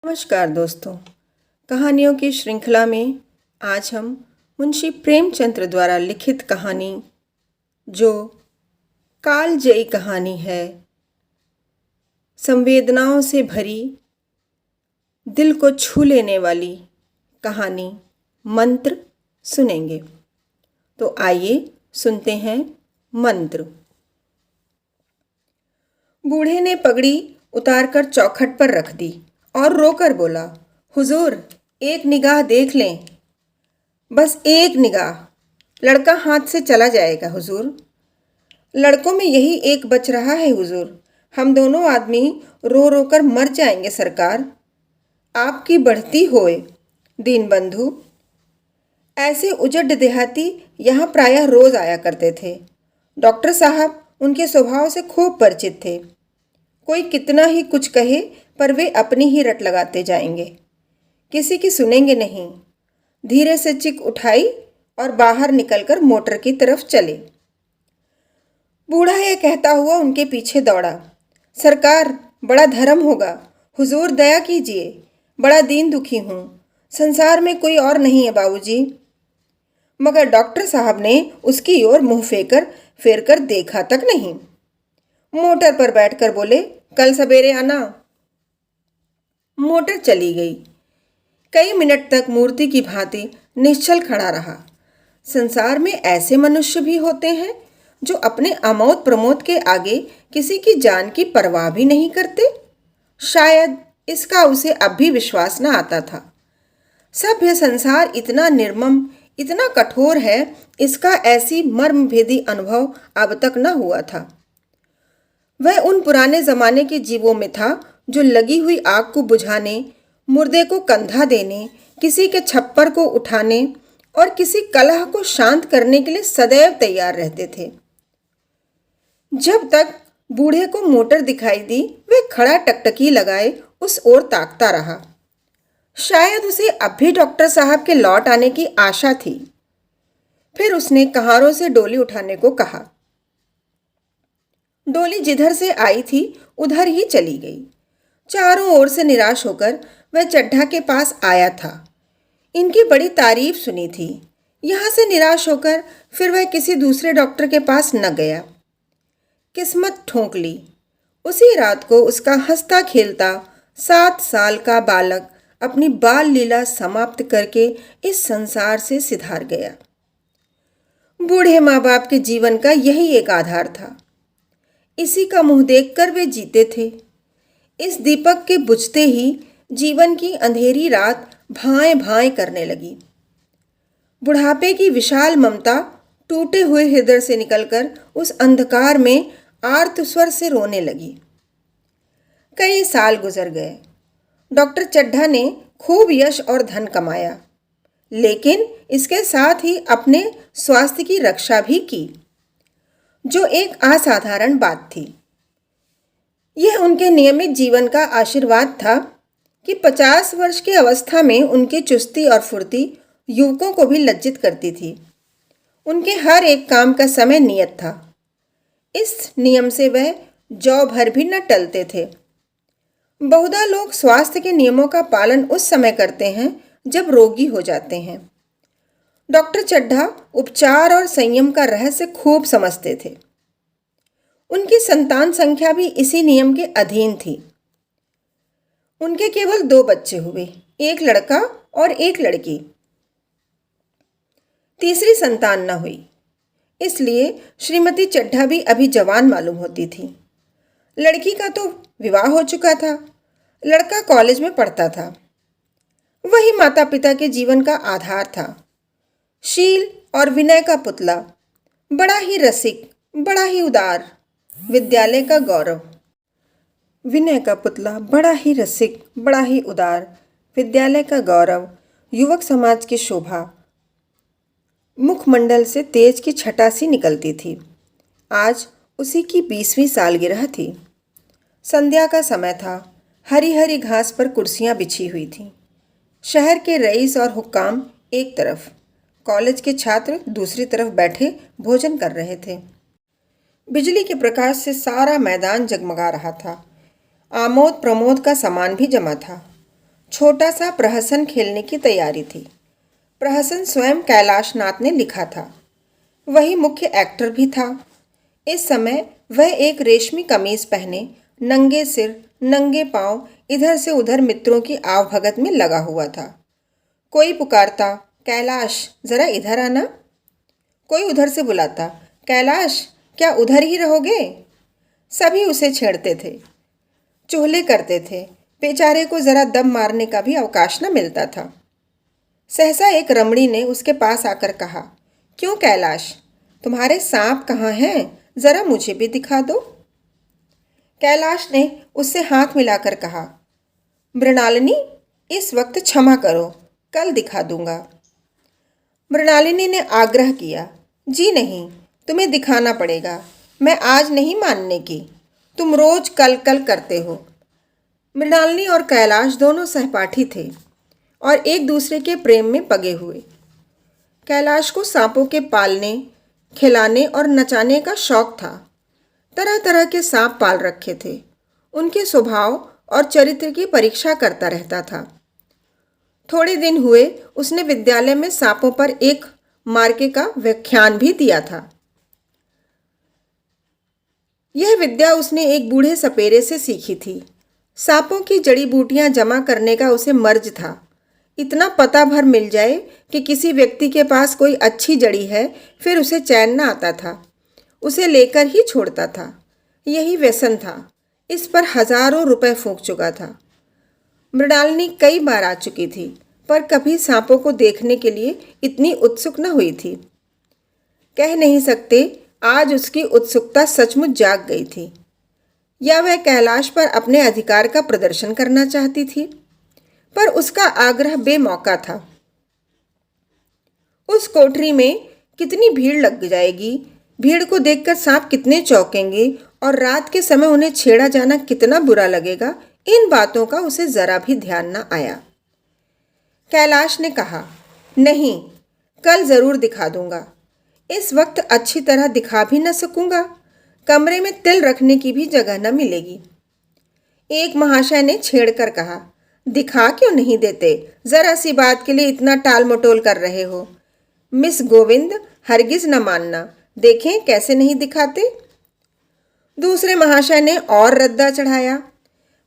नमस्कार दोस्तों। कहानियों की श्रृंखला में आज हम मुंशी प्रेमचंद्र द्वारा लिखित कहानी जो कालजयी कहानी है, संवेदनाओं से भरी, दिल को छू लेने वाली कहानी मंत्र सुनेंगे। तो आइए सुनते हैं मंत्र। बूढ़े ने पगड़ी उतारकर चौखट पर रख दी और रोकर बोला, हुजूर एक निगाह देख लें, बस एक निगाह। लड़का हाथ से चला जाएगा हुजूर। लड़कों में यही एक बच रहा है हुजूर। हम दोनों आदमी रो रो कर मर जाएंगे सरकार। आपकी बढ़ती होए दीनबंधु। ऐसे उजड़ देहाती यहाँ प्रायः रोज आया करते थे। डॉक्टर साहब उनके स्वभाव से खूब परिचित थे। कोई कितना ही कुछ कहे पर वे अपनी ही रट लगाते जाएंगे, किसी की सुनेंगे नहीं। धीरे से चिक उठाई और बाहर निकलकर मोटर की तरफ चले। बूढ़ा यह कहता हुआ उनके पीछे दौड़ा, सरकार बड़ा धर्म होगा, हुजूर दया कीजिए, बड़ा दीन दुखी हूँ, संसार में कोई और नहीं है बाबूजी। मगर डॉक्टर साहब ने उसकी ओर मुंह फेर कर देखा तक नहीं। मोटर पर बैठकर बोले, कल सवेरे आना। मोटर चली गई। कई मिनट तक मूर्ति की भांति निश्चल खड़ा रहा। संसार में ऐसे मनुष्य भी होते हैं जो अपने अमोद प्रमोद के आगे किसी की जान की परवाह भी नहीं करते। शायद इसका उसे अब भी विश्वास न आता था। सभ्य संसार इतना निर्मम, इतना कठोर है, इसका ऐसी मर्मभेदी अनुभव अब तक न हुआ था। वह उन पुराने जमाने के जीवों में था जो लगी हुई आग को बुझाने, मुर्दे को कंधा देने, किसी के छप्पर को उठाने और किसी कलह को शांत करने के लिए सदैव तैयार रहते थे। जब तक बूढ़े को मोटर दिखाई दी, वे खड़ा टकटकी लगाए उस ओर ताकता रहा। शायद उसे अब भी डॉक्टर साहब के लौट आने की आशा थी। फिर उसने कहारों से डोली उठाने को कहा। डोली जिधर से आई थी उधर ही चली गई। चारों ओर से निराश होकर वह चड्ढा के पास आया था। इनकी बड़ी तारीफ सुनी थी। यहाँ से निराश होकर फिर वह किसी दूसरे डॉक्टर के पास न गया। किस्मत ठोंक ली। उसी रात को उसका हंसता खेलता 7 साल का बालक अपनी बाल लीला समाप्त करके इस संसार से सिधार गया। बूढ़े माँ बाप के जीवन का यही एक आधार था। इसी का मुंह देखकर वे जीते थे। इस दीपक के बुझते ही जीवन की अंधेरी रात भाएं भाएं करने लगी। बुढ़ापे की विशाल ममता टूटे हुए हृदय से निकलकर उस अंधकार में आर्त स्वर से रोने लगी। कई साल गुजर गए। डॉक्टर चड्ढा ने खूब यश और धन कमाया, लेकिन इसके साथ ही अपने स्वास्थ्य की रक्षा भी की, जो एक असाधारण बात थी। यह उनके नियमित जीवन का आशीर्वाद था कि 50 वर्ष की अवस्था में उनकी चुस्ती और फुर्ती युवकों को भी लज्जित करती थी। उनके हर एक काम का समय नियत था। इस नियम से वह जौ भर भी न टलते थे। बहुधा लोग स्वास्थ्य के नियमों का पालन उस समय करते हैं जब रोगी हो जाते हैं। डॉक्टर चड्ढा उपचार और संयम का रहस्य खूब समझते थे। उनकी संतान संख्या भी इसी नियम के अधीन थी। उनके केवल 2 बच्चे हुए, एक लड़का और एक लड़की। तीसरी संतान न हुई, इसलिए श्रीमती चड्ढा भी अभी जवान मालूम होती थी। लड़की का तो विवाह हो चुका था, लड़का कॉलेज में पढ़ता था। वही माता पिता के जीवन का आधार था। शील और विनय का पुतला, बड़ा ही रसिक, बड़ा ही उदार, विद्यालय का गौरव। विनय का पुतला, बड़ा ही रसिक, बड़ा ही उदार, विद्यालय का गौरव, युवक समाज की शोभा। मुखमंडल से तेज की छटा सी निकलती थी। आज उसी की 20वीं सालगिरह थी। संध्या का समय था। हरी हरी घास पर कुर्सियां बिछी हुई थीं। शहर के रईस और हुक्काम एक तरफ, कॉलेज के छात्र दूसरी तरफ बैठे भोजन कर रहे थे। बिजली के प्रकाश से सारा मैदान जगमगा रहा था। आमोद प्रमोद का सामान भी जमा था। छोटा सा प्रहसन खेलने की तैयारी थी। प्रहसन स्वयं कैलाश नाथ ने लिखा था। वही मुख्य एक्टर भी था। इस समय वह एक रेशमी कमीज पहने नंगे सिर नंगे पांव इधर से उधर मित्रों की आवभगत में लगा हुआ था। कोई पुकारता, कैलाश जरा इधर आना। कोई उधर से बुलाता, कैलाश क्या उधर ही रहोगे। सभी उसे छेड़ते थे, चुगली करते थे। बेचारे को जरा दम मारने का भी अवकाश न मिलता था। सहसा एक रमणी ने उसके पास आकर कहा, क्यों कैलाश, तुम्हारे सांप कहाँ हैं? जरा मुझे भी दिखा दो। कैलाश ने उससे हाथ मिलाकर कहा, मृणालिनी, इस वक्त क्षमा करो, कल दिखा दूंगा। मृणालिनी ने आग्रह किया, जी नहीं, तुम्हें दिखाना पड़ेगा। मैं आज नहीं मानने की। तुम रोज कल कल करते हो। मृणालिनी और कैलाश दोनों सहपाठी थे और एक दूसरे के प्रेम में पगे हुए। कैलाश को सांपों के पालने, खिलाने और नचाने का शौक था। तरह तरह के सांप पाल रखे थे। उनके स्वभाव और चरित्र की परीक्षा करता रहता था। थोड़े दिन हुए उसने विद्यालय में सांपों पर एक मार्के का व्याख्यान भी दिया था। यह विद्या उसने एक बूढ़े सपेरे से सीखी थी। सांपों की जड़ी बूटियां जमा करने का उसे मर्ज था। इतना पता भर मिल जाए कि किसी व्यक्ति के पास कोई अच्छी जड़ी है, फिर उसे चैन न आता था। उसे लेकर ही छोड़ता था। यही व्यसन था। इस पर हजारों रुपए फूंक चुका था। मृणालिनी कई बार आ चुकी थी, पर कभी सांपों को देखने के लिए इतनी उत्सुक न हुई थी। कह नहीं सकते आज उसकी उत्सुकता सचमुच जाग गई थी, या वह कैलाश पर अपने अधिकार का प्रदर्शन करना चाहती थी, पर उसका आग्रह बेमौका था। उस कोठरी में कितनी भीड़ लग जाएगी, भीड़ को देखकर सांप कितने चौंकेंगे और रात के समय उन्हें छेड़ा जाना कितना बुरा लगेगा, इन बातों का उसे जरा भी ध्यान न आया। कैलाश ने कहा, नहीं, कल जरूर दिखा दूंगा। इस वक्त अच्छी तरह दिखा भी न सकूंगा। कमरे में तिल रखने की भी जगह न मिलेगी। एक महाशय ने छेड़कर कहा, दिखा क्यों नहीं देते? जरा सी बात के लिए इतना टाल मटोल कर रहे हो। मिस गोविंद, हरगिज न मानना, देखें कैसे नहीं दिखाते। दूसरे महाशय ने और रद्दा चढ़ाया,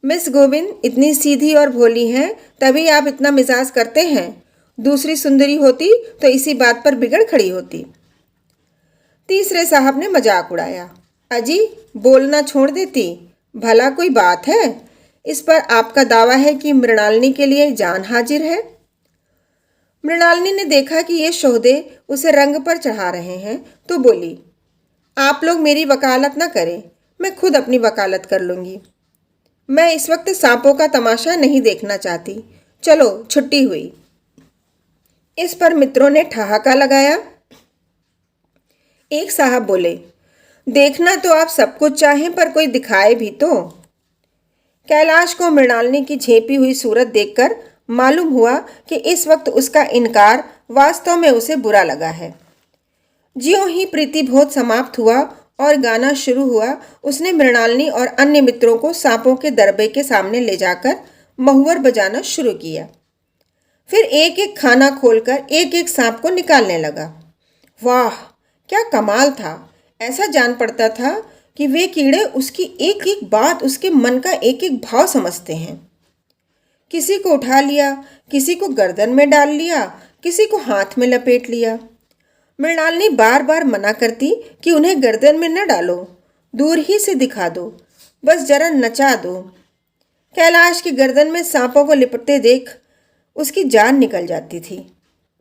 मिस गोविंद इतनी सीधी और भोली हैं, तभी आप इतना मिजाज करते हैं। दूसरी सुंदरी होती तो इसी बात पर बिगड़ खड़ी होती। तीसरे साहब ने मजाक उड़ाया, अजी बोलना छोड़ देती, भला कोई बात है? इस पर आपका दावा है कि मृणालिनी के लिए जान हाजिर है। मृणालिनी ने देखा कि ये शोहदे उसे रंग पर चढ़ा रहे हैं, तो बोली, आप लोग मेरी वकालत न करें, मैं खुद अपनी वकालत कर लूँगी। मैं इस वक्त सांपों का तमाशा नहीं देखना चाहती। चलो, छुट्टी हुई। इस पर मित्रों ने ठहाका लगाया। एक साहब बोले, देखना तो आप सब कुछ चाहें, पर कोई दिखाए भी तो। कैलाश को मृणालिनी की झेपी हुई सूरत देखकर मालूम हुआ कि इस वक्त उसका इनकार वास्तव में उसे बुरा लगा है। ज्यों ही प्रीतिभोज समाप्त हुआ और गाना शुरू हुआ, उसने मृणालिनी और अन्य मित्रों को सांपों के दरबे के सामने ले जाकर महुअर बजाना शुरू किया। फिर एक एक खाना खोलकर एक एक सांप को निकालने लगा। वाह, क्या कमाल था! ऐसा जान पड़ता था कि वे कीड़े उसकी एक एक बात, उसके मन का एक एक भाव समझते हैं। किसी को उठा लिया, किसी को गर्दन में डाल लिया, किसी को हाथ में लपेट लिया। मृणालिनी बार बार मना करती कि उन्हें गर्दन में न डालो, दूर ही से दिखा दो, बस जरा नचा दो। कैलाश की गर्दन में सांपों को लिपटते देख उसकी जान निकल जाती थी।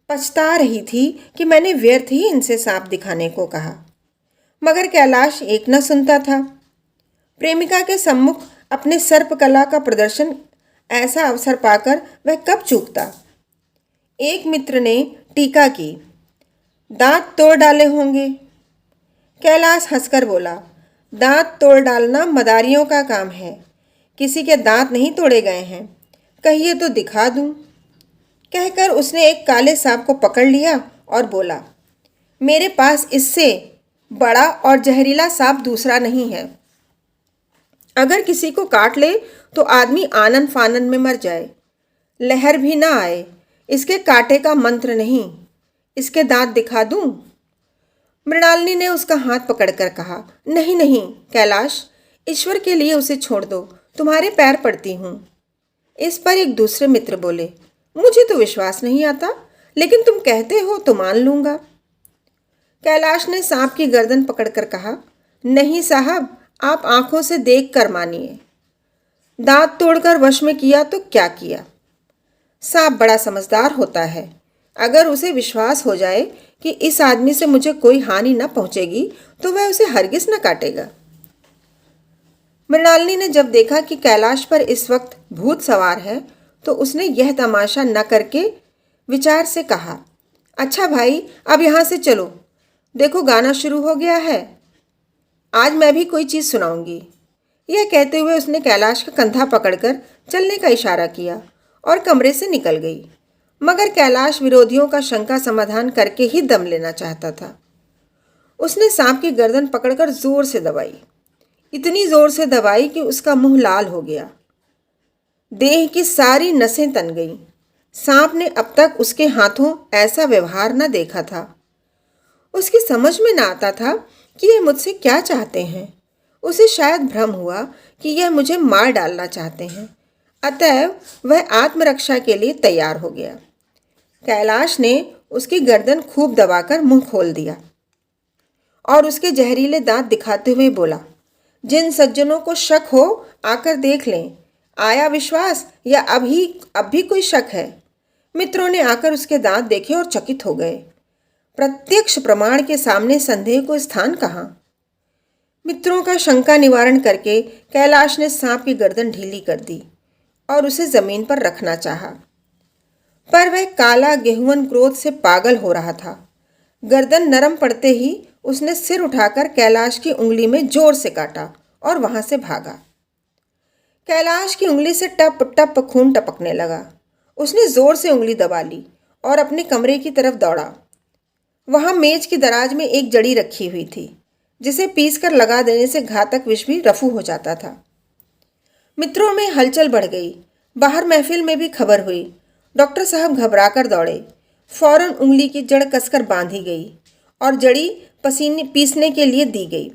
पछता रही थी कि मैंने व्यर्थ ही इनसे सांप दिखाने को कहा, मगर कैलाश एक न सुनता था। प्रेमिका के सम्मुख अपने सर्प कला का प्रदर्शन ऐसा अवसर पाकर वह कब चूकता। एक मित्र ने टीका की, दांत तोड़ डाले होंगे। कैलाश हंसकर बोला, दांत तोड़ डालना मदारियों का काम है, किसी के दांत नहीं तोड़े गए हैं, कहिए तो दिखा दूं। कहकर उसने एक काले सांप को पकड़ लिया और बोला, मेरे पास इससे बड़ा और जहरीला सांप दूसरा नहीं है। अगर किसी को काट ले तो आदमी आनन फानन में मर जाए, लहर भी ना आए। इसके कांटे का मंत्र नहीं, इसके दांत दिखा दूं? मृणालिनी ने उसका हाथ पकड़कर कहा, नहीं नहीं कैलाश, ईश्वर के लिए उसे छोड़ दो, तुम्हारे पैर पड़ती हूँ। इस पर एक दूसरे मित्र बोले, मुझे तो विश्वास नहीं आता, लेकिन तुम कहते हो तो मान लूंगा। कैलाश ने सांप की गर्दन पकड़कर कहा, नहीं साहब, आप आंखों से देख कर मानिए। दांत तोड़कर वश में किया तो क्या किया। सांप बड़ा समझदार होता है। अगर उसे विश्वास हो जाए कि इस आदमी से मुझे कोई हानि न पहुंचेगी तो वह उसे हरगिज न काटेगा। मृणालिनी ने जब देखा कि कैलाश पर इस वक्त भूत सवार है तो उसने यह तमाशा न करके विचार से कहा, अच्छा भाई, अब यहाँ से चलो, देखो गाना शुरू हो गया है, आज मैं भी कोई चीज़ सुनाऊंगी। यह कहते हुए उसने कैलाश का कंधा पकड़कर चलने का इशारा किया और कमरे से निकल गई। मगर कैलाश विरोधियों का शंका समाधान करके ही दम लेना चाहता था। उसने सांप की गर्दन पकड़कर जोर से दबाई, इतनी जोर से दबाई कि उसका मुंह लाल हो गया। देह की सारी नसें तन गईं। सांप ने अब तक उसके हाथों ऐसा व्यवहार न देखा था। उसकी समझ में न आता था कि यह मुझसे क्या चाहते हैं। उसे शायद भ्रम हुआ कि यह मुझे मार डालना चाहते हैं, अतएव वह आत्मरक्षा के लिए तैयार हो गया। कैलाश ने उसकी गर्दन खूब दबाकर मुंह खोल दिया और उसके जहरीले दांत दिखाते हुए बोला, जिन सज्जनों को शक हो आकर देख लें, आया विश्वास या अब भी कोई शक है। मित्रों ने आकर उसके दांत देखे और चकित हो गए। प्रत्यक्ष प्रमाण के सामने संदेह को स्थान कहाँ। मित्रों का शंका निवारण करके कैलाश ने सांप की गर्दन ढीली कर दी और उसे जमीन पर रखना चाहा, पर वह काला गेहुअन क्रोध से पागल हो रहा था। गर्दन नरम पड़ते ही उसने सिर उठाकर कैलाश की उंगली में जोर से काटा और वहां से भागा। कैलाश की उंगली से टप टप खून टपकने लगा। उसने जोर से उंगली दबा ली और अपने कमरे की तरफ दौड़ा। वहां मेज की दराज में एक जड़ी रखी हुई थी, जिसे पीसकर लगा देने से घातक विष भी रफू हो जाता था। मित्रों में हलचल बढ़ गई। बाहर महफिल में भी खबर हुई। डॉक्टर साहब घबराकर दौड़े। फौरन उंगली की जड़ कसकर बांधी गई और जड़ी पसीने पीसने के लिए दी गई।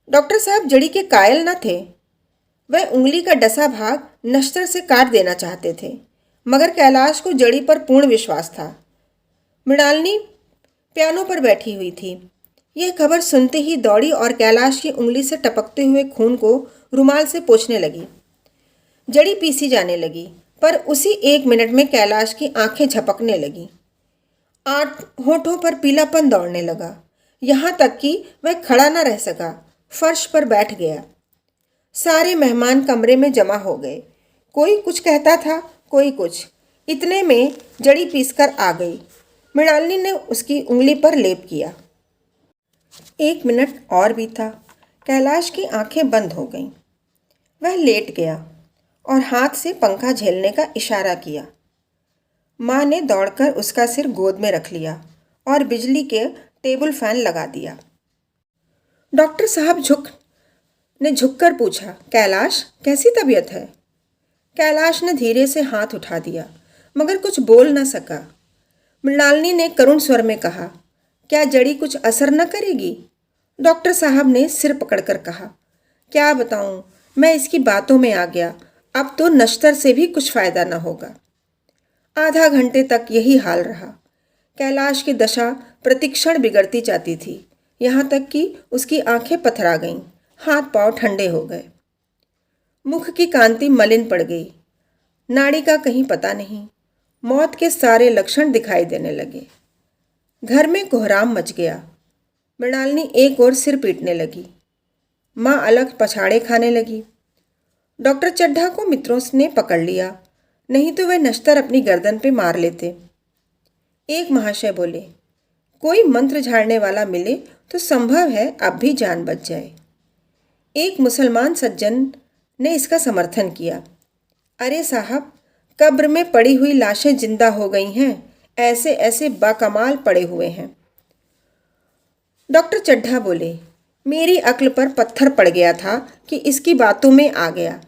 डॉक्टर साहब जड़ी के कायल न थे। वह उंगली का डसा भाग नश्तर से काट देना चाहते थे, मगर कैलाश को जड़ी पर पूर्ण विश्वास था। मृणालिनी पियानो पर बैठी हुई थी। यह खबर सुनते ही दौड़ी और कैलाश की उंगली से टपकते हुए खून को रुमाल से पोंछने लगी। जड़ी पीसी जाने लगी, पर उसी 1 मिनट में कैलाश की आंखें झपकने लगी। होठों पर पीलापन दौड़ने लगा, यहाँ तक कि वह खड़ा न रह सका, फर्श पर बैठ गया। सारे मेहमान कमरे में जमा हो गए। कोई कुछ कहता था, कोई कुछ। इतने में जड़ी पीसकर आ गई। मृणालिनी ने उसकी उंगली पर लेप किया। 1 मिनट और बीता। कैलाश की आंखें बंद हो गईं। वह लेट गया और हाथ से पंखा झेलने का इशारा किया। माँ ने दौड़कर उसका सिर गोद में रख लिया और बिजली के टेबल फैन लगा दिया। डॉक्टर साहब झुककर पूछा, कैलाश, कैसी तबीयत है? कैलाश ने धीरे से हाथ उठा दिया, मगर कुछ बोल न सका। मृणालिनी ने करुण स्वर में कहा, क्या जड़ी कुछ असर न करेगी? डॉक्टर साहब ने सिर पकड़कर कहा, क्या बताऊं, मैं इसकी बातों में आ गया। अब तो नश्तर से भी कुछ फायदा न होगा। आधा घंटे तक यही हाल रहा। कैलाश की दशा प्रतिक्षण बिगड़ती जाती थी, यहाँ तक कि उसकी आंखें पथरा गईं, हाथ पांव ठंडे हो गए। मुख की कांति मलिन पड़ गई। नाड़ी का कहीं पता नहीं। मौत के सारे लक्षण दिखाई देने लगे। घर में कोहराम मच गया। मृणालिनी एक ओर सिर पीटने लगी। माँ अलग पछाड़े खाने लगी। डॉक्टर चड्ढा को मित्रों ने पकड़ लिया, नहीं तो वह नश्तर अपनी गर्दन पे मार लेते। एक महाशय बोले, कोई मंत्र झाड़ने वाला मिले तो संभव है अब भी जान बच जाए। एक मुसलमान सज्जन ने इसका समर्थन किया। अरे साहब, कब्र में पड़ी हुई लाशें जिंदा हो गई हैं, ऐसे ऐसे बाकमाल पड़े हुए हैं। डॉक्टर चड्ढा बोले, मेरी अक्ल पर पत्थर पड़ गया था कि इसकी बातों में आ गया।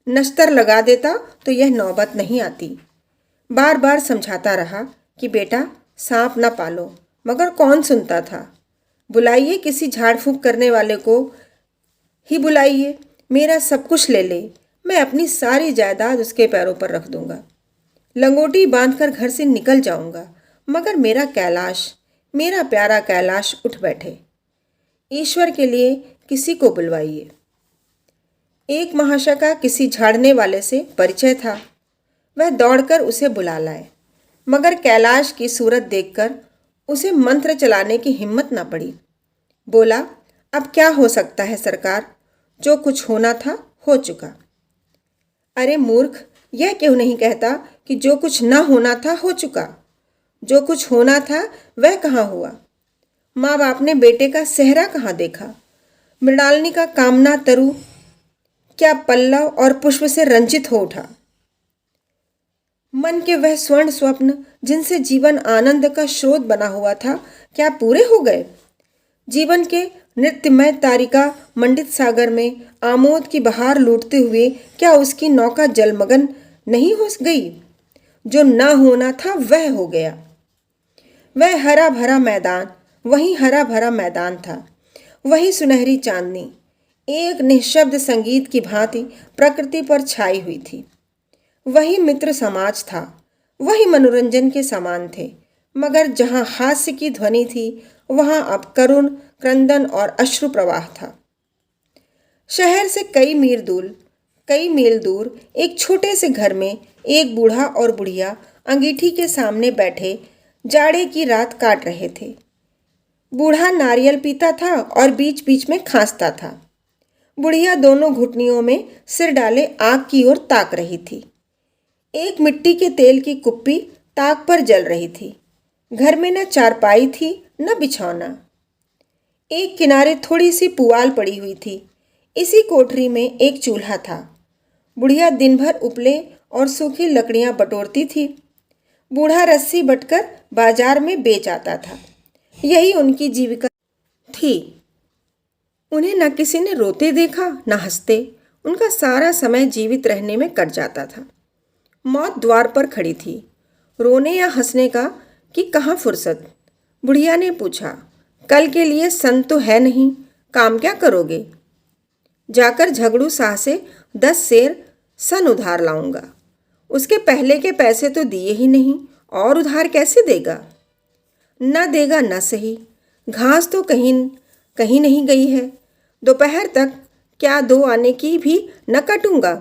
नश्तर लगा देता तो यह नौबत नहीं आती। बार बार समझाता रहा कि बेटा सांप ना पालो, मगर कौन सुनता था। बुलाइए किसी झाड़ फूंक करने वाले को ही बुलाइए, मेरा सब कुछ ले ले, मैं अपनी सारी जायदाद उसके पैरों पर रख दूंगा। लंगोटी बांधकर घर से निकल जाऊंगा, मगर मेरा कैलाश, मेरा प्यारा कैलाश उठ बैठे। ईश्वर के लिए किसी को बुलवाइए। एक महाशय का किसी झाड़ने वाले से परिचय था। वह दौड़कर उसे बुला लाए, मगर कैलाश की सूरत देखकर उसे मंत्र चलाने की हिम्मत न पड़ी। बोला, अब क्या हो सकता है सरकार, जो कुछ होना था हो चुका। अरे मूर्ख, यह क्यों नहीं कहता कि जो कुछ न होना था हो चुका। जो कुछ होना था वह कहाँ हुआ। माँ बाप ने बेटे का सेहरा कहाँ देखा। मृणालिनी का कामना तरु क्या पल्लव और पुष्प से रंजित हो उठा। मन के वह स्वर्ण स्वप्न जिनसे जीवन आनंद का स्रोत बना हुआ था, क्या पूरे हो गए। जीवन के नृत्यमय तारिका मंडित सागर में आमोद की बहार लूटते हुए क्या उसकी नौका जलमग्न नहीं हो गई। जो न होना था वह हो गया। वह हरा भरा मैदान, वही हरा भरा मैदान था, वही सुनहरी चांदनी एक निःशब्द संगीत की भांति प्रकृति पर छाई हुई थी। वही मित्र समाज था, वही मनोरंजन के समान थे, मगर जहाँ हास्य की ध्वनि थी वहाँ अब करुण क्रंदन और अश्रु प्रवाह था। शहर से कई मील दूर एक छोटे से घर में एक बूढ़ा और बुढ़िया अंगीठी के सामने बैठे जाड़े की रात काट रहे थे। बूढ़ा नारियल पीता था और बीच बीच में खांसता था। बुढ़िया दोनों घुटनियों में सिर डाले आग की ओर ताक रही थी। एक मिट्टी के तेल की कुप्पी ताक पर जल रही थी। घर में न चारपाई थी न बिछौना। एक किनारे थोड़ी सी पुआल पड़ी हुई थी। इसी कोठरी में एक चूल्हा था। बुढ़िया दिन भर उपले और सूखी लकड़ियां बटोरती थी। बूढ़ा रस्सी बटकर बाजार में बेच आता था। यही उनकी जीविका थी। उन्हें न किसी ने रोते देखा न हंसते। उनका सारा समय जीवित रहने में कट जाता था। मौत द्वार पर खड़ी थी। रोने या हंसने का कि कहाँ फुर्सत। बुढ़िया ने पूछा, कल के लिए सन तो है नहीं, काम क्या करोगे। जाकर झगड़ू शाह से 10 सेर सन उधार लाऊंगा। उसके पहले के पैसे तो दिए ही नहीं, और उधार कैसे देगा। न देगा न सही, घास तो कहीं कहीं नहीं गई है। दोपहर तक क्या 2 आने की भी न कटूंगा।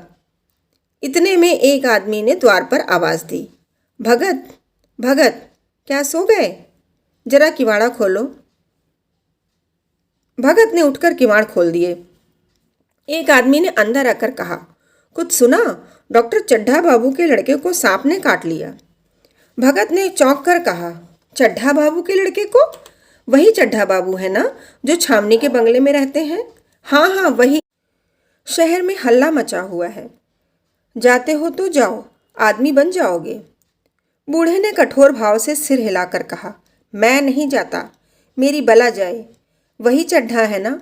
इतने में एक आदमी ने द्वार पर आवाज़ दी, भगत भगत, क्या सो गए, जरा किवाड़ा खोलो। भगत ने उठकर किवाड़ खोल दिए। एक आदमी ने अंदर आकर कहा, कुछ सुना, डॉक्टर चड्ढा बाबू के लड़के को सांप ने काट लिया। भगत ने चौंक कर कहा, चड्ढा बाबू के लड़के को? वही चड्ढा बाबू है ना, जो छावनी के बंगले में रहते हैं। हाँ हाँ वही। शहर में हल्ला मचा हुआ है। जाते हो तो जाओ, आदमी बन जाओगे। बूढ़े ने कठोर भाव से सिर हिलाकर कहा, मैं नहीं जाता, मेरी बला जाए। वही चड्ढा है ना,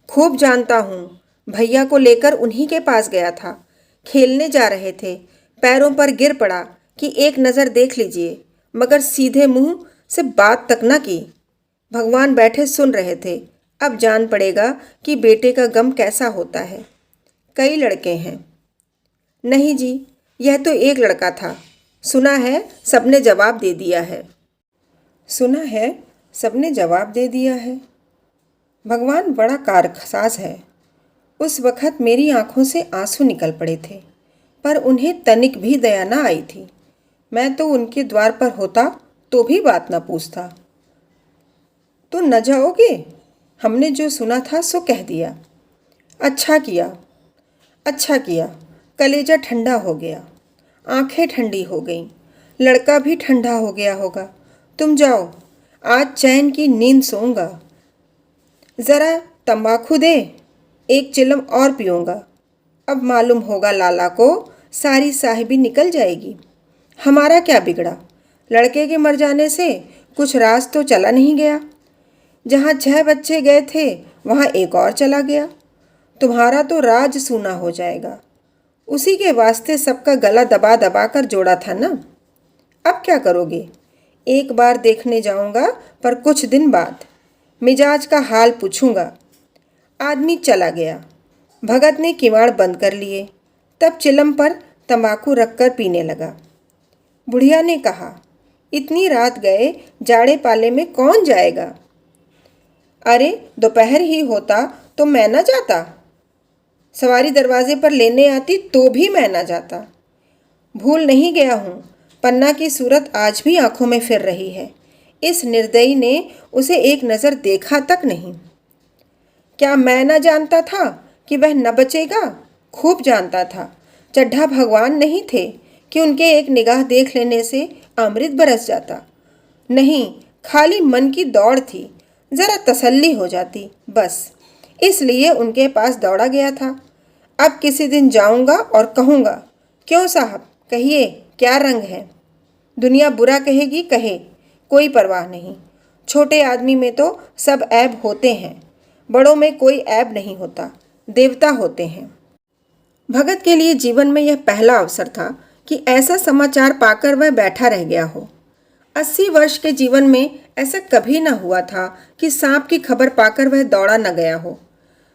खूब जानता हूँ। भैया को लेकर उन्हीं के पास गया था। खेलने जा रहे थे, पैरों पर गिर पड़ा कि एक नज़र देख लीजिए, मगर सीधे मुंह से बात तक न की। भगवान बैठे सुन रहे थे। अब जान पड़ेगा कि बेटे का गम कैसा होता है। कई लड़के हैं। नहीं जी, यह तो एक लड़का था। सुना है सबने जवाब दे दिया है। सुना है सबने जवाब दे दिया है। भगवान बड़ा कारसाज है। उस वक़्त मेरी आंखों से आंसू निकल पड़े थे, पर उन्हें तनिक भी दया न आई थी। मैं तो उनके द्वार पर होता तो भी बात न पूछता। तो न जाओगे? हमने जो सुना था सो कह दिया। अच्छा किया, अच्छा किया। कलेजा ठंडा हो गया, आंखें ठंडी हो गईं, लड़का भी ठंडा हो गया होगा। तुम जाओ, आज चैन की नींद सोऊंगा। ज़रा तंबाकू दे, एक चिलम और पीऊँगा। अब मालूम होगा लाला को, सारी साहिबी निकल जाएगी। हमारा क्या बिगड़ा? लड़के के मर जाने से कुछ राज तो चला नहीं गया। जहाँ 6 बच्चे गए थे वहाँ एक और चला गया। तुम्हारा तो राज सूना हो जाएगा। उसी के वास्ते सबका गला दबा दबा कर जोड़ा था ना। अब क्या करोगे? एक बार देखने जाऊंगा, पर कुछ दिन बाद मिजाज का हाल पूछूंगा। आदमी चला गया। भगत ने किवाड़ बंद कर लिए। तब चिलम पर तंबाकू रखकर पीने लगा। बुढ़िया ने कहा, इतनी रात गए, जाड़े पाले में कौन जाएगा? अरे दोपहर ही होता तो मैं न जाता। सवारी दरवाजे पर लेने आती तो भी मैं न जाता। भूल नहीं गया हूँ, पन्ना की सूरत आज भी आंखों में फिर रही है। इस निर्दयी ने उसे एक नज़र देखा तक नहीं। क्या मैं न जानता था कि वह न बचेगा? खूब जानता था। चड्ढा भगवान नहीं थे कि उनके एक निगाह देख लेने से अमृत बरस जाता। नहीं, खाली मन की दौड़ थी, ज़रा तसल्ली हो जाती बस। इसलिए उनके पास दौड़ा गया था। अब किसी दिन जाऊंगा और कहूँगा, क्यों साहब कहिए, क्या रंग है? दुनिया बुरा कहेगी, कहे, कोई परवाह नहीं। छोटे आदमी में तो सब ऐब होते हैं, बड़ों में कोई ऐब नहीं होता, देवता होते हैं। भगत के लिए जीवन में यह पहला अवसर था कि ऐसा समाचार पाकर वह बैठा रह गया हो। 80 वर्ष के जीवन में ऐसा कभी न हुआ था कि सांप की खबर पाकर वह दौड़ा न गया हो।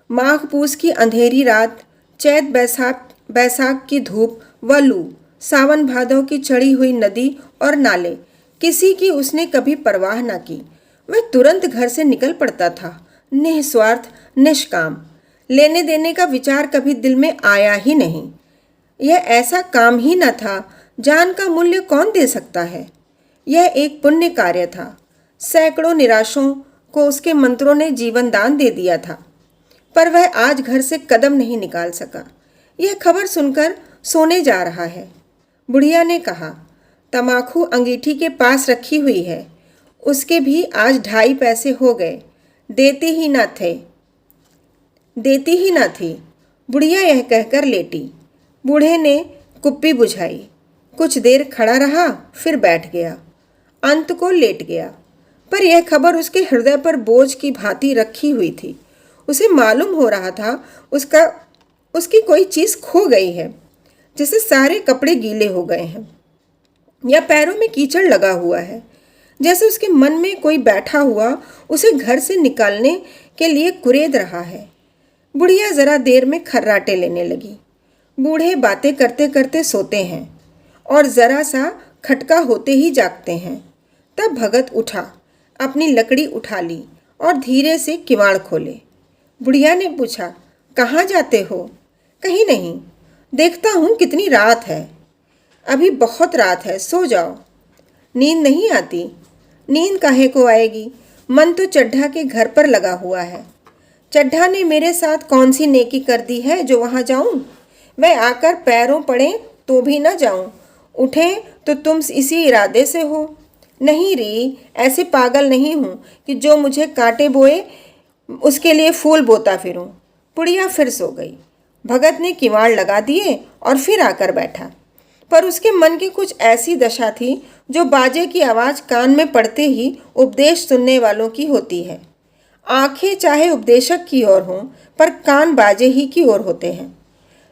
माघ पूस की अंधेरी रात, चैत बैसाख की धूप व लू, सावन भादों की चढ़ी हुई नदी और नाले, किसी की उसने कभी परवाह न की। वह तुरंत घर से निकल पड़ता था, निस्वार्थ, निष्काम। लेने देने का विचार कभी दिल में आया ही नहीं। यह ऐसा काम ही न था। जान का मूल्य कौन दे सकता है? यह एक पुण्य कार्य था। सैकड़ों निराशों को उसके मंत्रों ने जीवन दान दे दिया था, पर वह आज घर से कदम नहीं निकाल सका। यह खबर सुनकर सोने जा रहा है। बुढ़िया ने कहा, तमाखू अंगीठी के पास रखी हुई है, उसके भी आज 2.5 पैसे हो गए, देती ही ना थी। बुढ़िया यह कहकर लेटी। बूढ़े ने कुप्पी बुझाई, कुछ देर खड़ा रहा, फिर बैठ गया, अंत को लेट गया। पर यह खबर उसके हृदय पर बोझ की भांति रखी हुई थी। उसे मालूम हो रहा था उसकी कोई चीज़ खो गई है, जैसे सारे कपड़े गीले हो गए हैं या पैरों में कीचड़ लगा हुआ है, जैसे उसके मन में कोई बैठा हुआ उसे घर से निकालने के लिए कुरेद रहा है। बुढ़िया ज़रा देर में खर्राटे लेने लगी। बूढ़े बातें करते करते सोते हैं और ज़रा सा खटका होते ही जागते हैं। तब भगत उठा, अपनी लकड़ी उठा ली और धीरे से किवाड़ खोले। बुढ़िया ने पूछा, कहाँ जाते हो? कहीं नहीं, देखता हूँ कितनी रात है। अभी बहुत रात है, सो जाओ। नींद नहीं आती? नींद काहे को आएगी, मन तो चड्ढा के घर पर लगा हुआ है। चड्ढा ने मेरे साथ कौन सी नेकी कर दी है जो वहाँ जाऊँ? वह आकर पैरों पड़े तो भी न जाऊँ। उठें तो तुम इसी इरादे से हो। नहीं री, ऐसे पागल नहीं हूँ कि जो मुझे कांटे बोए उसके लिए फूल बोता फिरूं। बुढ़िया फिर सो गई। भगत ने किवाड़ लगा दिए और फिर आकर बैठा, पर उसके मन की कुछ ऐसी दशा थी जो बाजे की आवाज़ कान में पड़ते ही उपदेश सुनने वालों की होती है। आंखें चाहे उपदेशक की ओर हों, पर कान बाजे ही की ओर होते हैं।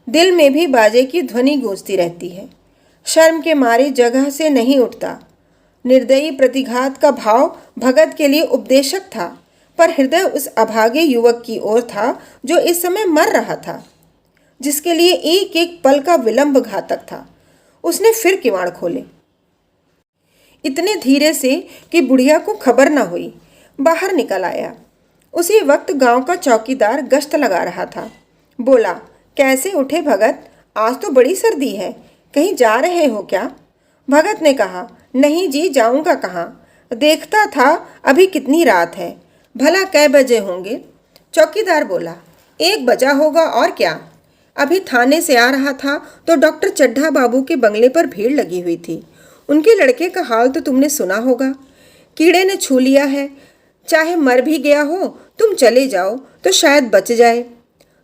दिल में भी बाजे की ध्वनि गूंजती रहती है। शर्म के मारे जगह से नहीं उठता। निर्दयी प्रतिघात का भाव भगत के लिए उपदेशक था, पर हृदय उस अभागे युवक की ओर था जो इस समय मर रहा था, जिसके लिए एक एक पल का विलंब घातक था। उसने फिर किवाड़ खोले, इतने धीरे से कि बुढ़िया को खबर न हुई। बाहर निकल आया। उसी वक्त गांव का चौकीदार गश्त लगा रहा था। बोला, कैसे उठे भगत? आज तो बड़ी सर्दी है, कहीं जा रहे हो क्या? भगत ने कहा, नहीं जी, जाऊंगा कहाँ, देखता था अभी कितनी रात है, भला कै बजे होंगे? चौकीदार बोला, 1 बजा होगा और क्या। अभी थाने से आ रहा था तो डॉक्टर चड्ढा बाबू के बंगले पर भीड़ लगी हुई थी। उनके लड़के का हाल तो तुमने सुना होगा, कीड़े ने छू लिया है। चाहे मर भी गया हो, तुम चले जाओ तो शायद बच जाए।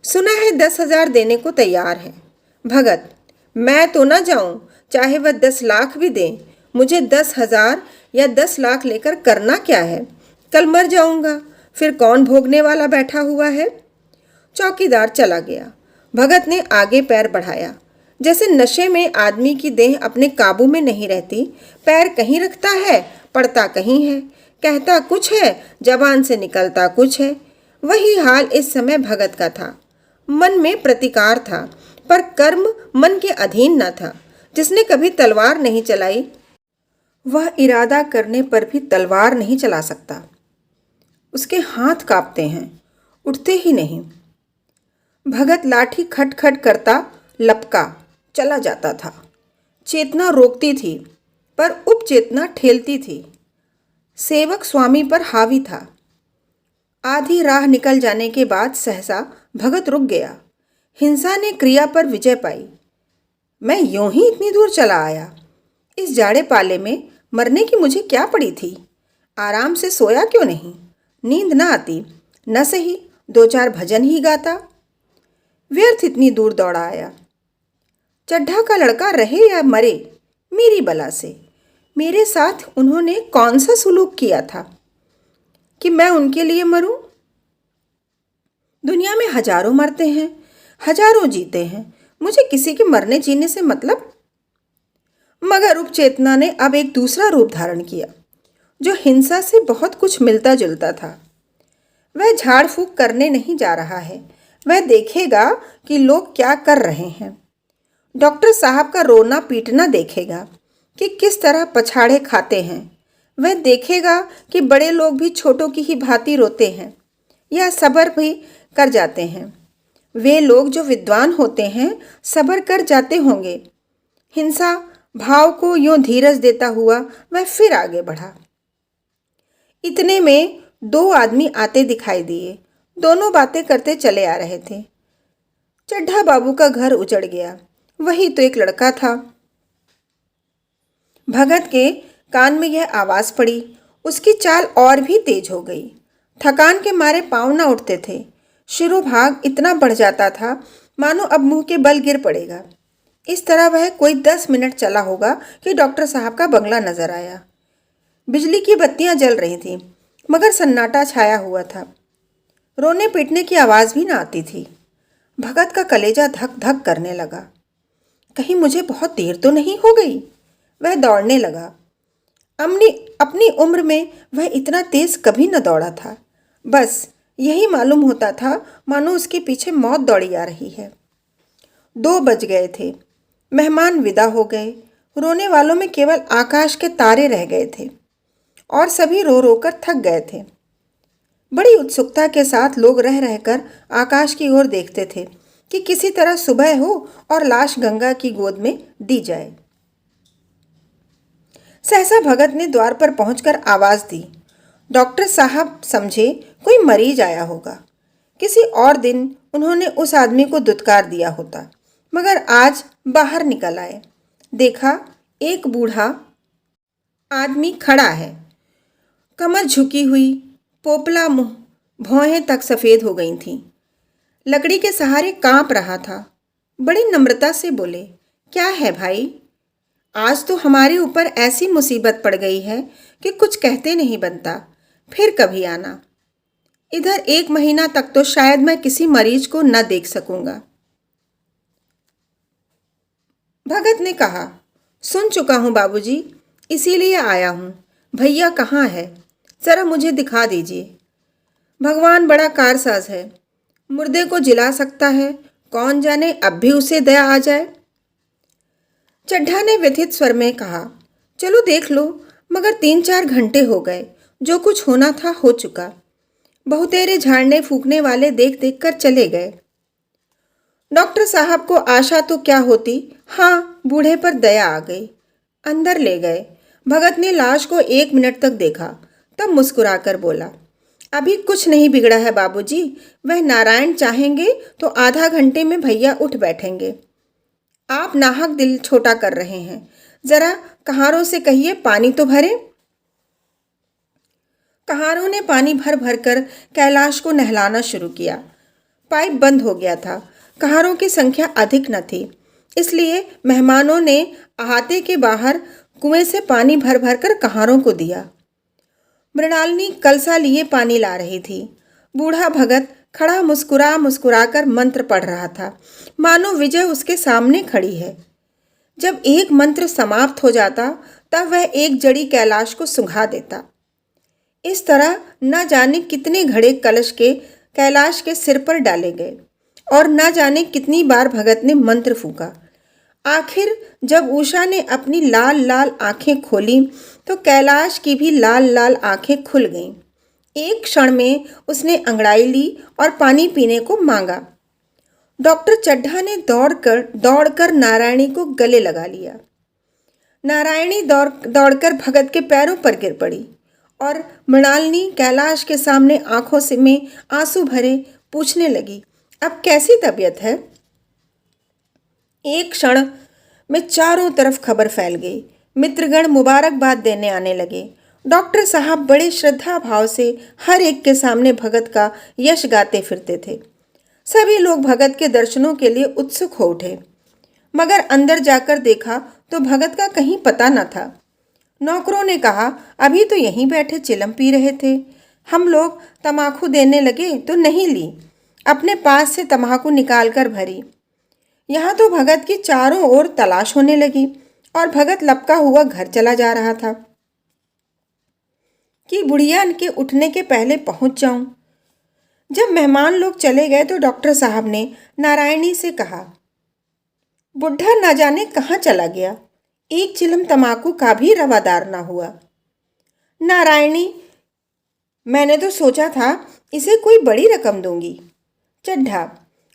सुना है 10,000 देने को तैयार है। भगत, मैं तो ना जाऊं, चाहे वह 10 लाख भी दें। मुझे 10,000 या 10 लाख लेकर करना क्या है? कल मर जाऊंगा, फिर कौन भोगने वाला बैठा हुआ है? चौकीदार चला गया। भगत ने आगे पैर बढ़ाया। जैसे नशे में आदमी की देह अपने काबू में नहीं रहती, पैर कहीं रखता है, पड़ता कहीं है, कहता कुछ है, जबान से निकलता कुछ है। वही हाल इस समय भगत का था। मन में प्रतिकार था, पर कर्म मन के अधीन न था। जिसने कभी तलवार नहीं चलाई, वह इरादा करने पर भी तलवार नहीं चला सकता। उसके हाथ कांपते हैं, उठते ही नहीं। भगत लाठी खटखट करता लपका चला जाता था। चेतना रोकती थी, पर उपचेतना ठेलती थी। सेवक स्वामी पर हावी था। आधी राह निकल जाने के बाद सहसा भगत रुक गया। हिंसा ने क्रिया पर विजय पाई। मैं यूं ही इतनी दूर चला आया। इस जाड़े पाले में मरने की मुझे क्या पड़ी थी? आराम से सोया क्यों नहीं? नींद न आती, न सही 2-4 भजन ही गाता। व्यर्थ इतनी दूर दौड़ा आया। चड्ढा का लड़का रहे या मरे, मेरी बला से। मेरे साथ उन्होंने कौन सा सुलूक किया था कि मैं उनके लिए मरूं? दुनिया में हजारों मरते हैं, हजारों जीते हैं। मुझे किसी के मरने जीने से मतलब। मगर उपचेतना ने अब एक दूसरा रूप धारण किया, जो हिंसा से बहुत कुछ मिलता जुलता था। वह झाड़ फूक करने नहीं जा रहा है। वह देखेगा कि लोग क्या कर रहे हैं। डॉक्टर साहब का रोना पीटना देखेगा कि किस तरह पछाड़े खाते हैं। वह देखेगा कि बड़े लोग भी छोटों की ही भांति रोते हैं या सब्र भी कर जाते हैं। वे लोग जो विद्वान होते हैं सब्र कर जाते होंगे। हिंसा भाव को यूं धीरज देता हुआ वह फिर आगे बढ़ा। इतने में 2 आदमी आते दिखाई दिए। दोनों बातें करते चले आ रहे थे। चड्ढा बाबू का घर उजड़ गया। वही तो एक लड़का था। भगत के कान में यह आवाज़ पड़ी। उसकी चाल और भी तेज हो गई। थकान के मारे पाँव न उठते थे। शिरोभाग इतना बढ़ जाता था मानो अब मुंह के बल गिर पड़ेगा। इस तरह वह कोई 10 मिनट चला होगा कि डॉक्टर साहब का बंगला नजर आया। बिजली की बत्तियां जल रही थीं, मगर सन्नाटा छाया हुआ था। रोने पीटने की आवाज़ भी न आती थी। भगत का कलेजा धक धक करने लगा। कहीं मुझे बहुत देर तो नहीं हो गई? वह दौड़ने लगा। अपनी उम्र में वह इतना तेज कभी न दौड़ा था। बस यही मालूम होता था मानो उसके पीछे मौत दौड़ी आ रही है। 2 बज गए थे। मेहमान विदा हो गए। रोने वालों में केवल आकाश के तारे रह गए थे और सभी रो रो कर थक गए थे। बड़ी उत्सुकता के साथ लोग रह रहकर आकाश की ओर देखते थे कि किसी तरह सुबह हो और लाश गंगा की गोद में दी जाए। सहसा भगत ने द्वार पर पहुंचकर आवाज दी। डॉक्टर साहब समझे कोई मरीज आया होगा। किसी और दिन उन्होंने उस आदमी को दुत्कार दिया होता, मगर आज बाहर निकल आए। देखा एक बूढ़ा आदमी खड़ा है, कमर झुकी हुई, पोपला मुंह, भौहें तक सफ़ेद हो गई थीं। लकड़ी के सहारे कांप रहा था। बड़ी नम्रता से बोले, क्या है भाई? आज तो हमारे ऊपर ऐसी मुसीबत पड़ गई है कि कुछ कहते नहीं बनता। फिर कभी आना। इधर 1 महीना तक तो शायद मैं किसी मरीज को न देख सकूंगा। भगत ने कहा, सुन चुका हूँ बाबूजी, इसीलिए आया हूँ। भैया कहाँ है? ज़रा मुझे दिखा दीजिए। भगवान बड़ा कारसाज है, मुर्दे को जिला सकता है। कौन जाने अब भी उसे दया आ जाए। चड्ढा ने व्यथित स्वर में कहा, चलो देख लो, मगर 3-4 घंटे हो गए। जो कुछ होना था हो चुका। बहुतेरे झाड़ने फूकने वाले देख देख कर चले गए। डॉक्टर साहब को आशा तो क्या होती, हाँ बूढ़े पर दया आ गई। अंदर ले गए। भगत ने लाश को 1 मिनट तक देखा, तब मुस्कुराकर बोला, अभी कुछ नहीं बिगड़ा है बाबूजी। वह नारायण चाहेंगे तो आधा घंटे में भैया उठ बैठेंगे। आप नाहक दिल छोटा कर रहे हैं। जरा कहारों से कहिए पानी तो भरे। कहारों ने पानी भर भर कर कैलाश को नहलाना शुरू किया। पाइप बंद हो गया था। कहारों की संख्या अधिक न थी, इसलिए मेहमानों ने अहाते के बाहर कुएं से पानी भर भर कर कहारों को दिया। मृणालिनी कलसा लिए पानी ला रही थी। बूढ़ा भगत खड़ा मुस्कुरा मुस्कुराकर मंत्र पढ़ रहा था, मानो विजय उसके सामने खड़ी है। जब एक मंत्र समाप्त हो जाता तब वह एक जड़ी कैलाश को सुंघा देता। इस तरह न जाने कितने घड़े कलश के कैलाश के सिर पर डाले गए और न जाने कितनी बार भगत ने मंत्र फूका। आखिर जब उषा ने अपनी लाल लाल आंखें खोली तो कैलाश की भी लाल लाल आंखें खुल गईं। एक क्षण में उसने अंगड़ाई ली और पानी पीने को मांगा। डॉक्टर चड्ढा ने दौड़कर नारायणी को गले लगा लिया। नारायणी दौड़कर भगत के पैरों पर गिर पड़ी और मृणालिनी कैलाश के सामने आंखों से में आंसू भरे पूछने लगी, अब कैसी तबीयत है? एक क्षण में चारों तरफ खबर फैल गई। मित्रगण मुबारकबाद देने आने लगे। डॉक्टर साहब बड़े श्रद्धा भाव से हर एक के सामने भगत का यश गाते फिरते थे। सभी लोग भगत के दर्शनों के लिए उत्सुक हो उठे, मगर अंदर जाकर देखा तो भगत का कहीं पता न था। नौकरों ने कहा, अभी तो यहीं बैठे चिलम पी रहे थे। हम लोग तमाकू देने लगे तो नहीं ली, अपने पास से तम्बाकू निकालकर भरी। यहाँ तो भगत की चारों ओर तलाश होने लगी और भगत लपका हुआ घर चला जा रहा था कि बुढ़िया के उठने के पहले पहुंच जाऊं। जब मेहमान लोग चले गए तो डॉक्टर साहब ने नारायणी से कहा, बुढ़ा न जाने कहाँ चला गया, एक चिलम तम्बाकू का भी रवादार ना हुआ। नारायणी, मैंने तो सोचा था इसे कोई बड़ी रकम दूंगी। चड्ढा,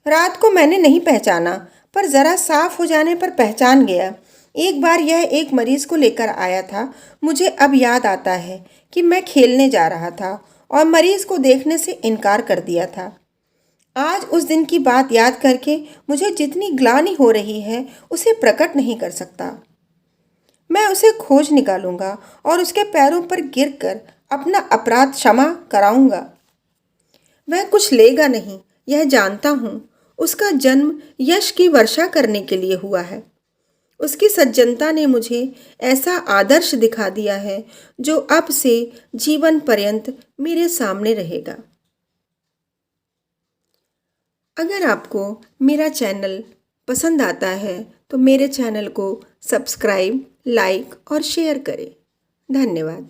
रात को मैंने नहीं पहचाना, पर ज़रा साफ हो जाने पर पहचान गया। एक बार यह एक मरीज को लेकर आया था। मुझे अब याद आता है कि मैं खेलने जा रहा था और मरीज को देखने से इनकार कर दिया था। आज उस दिन की बात याद करके मुझे जितनी ग्लानि हो रही है उसे प्रकट नहीं कर सकता। मैं उसे खोज निकालूंगा और उसके पैरों पर गिरकर अपना अपराध क्षमा कराऊंगा। वह कुछ लेगा नहीं, यह जानता हूँ। उसका जन्म यश की वर्षा करने के लिए हुआ है। उसकी सज्जनता ने मुझे ऐसा आदर्श दिखा दिया है जो अब से जीवन पर्यंत मेरे सामने रहेगा। अगर आपको मेरा चैनल पसंद आता है तो मेरे चैनल को सब्सक्राइब, लाइक और शेयर करें। धन्यवाद।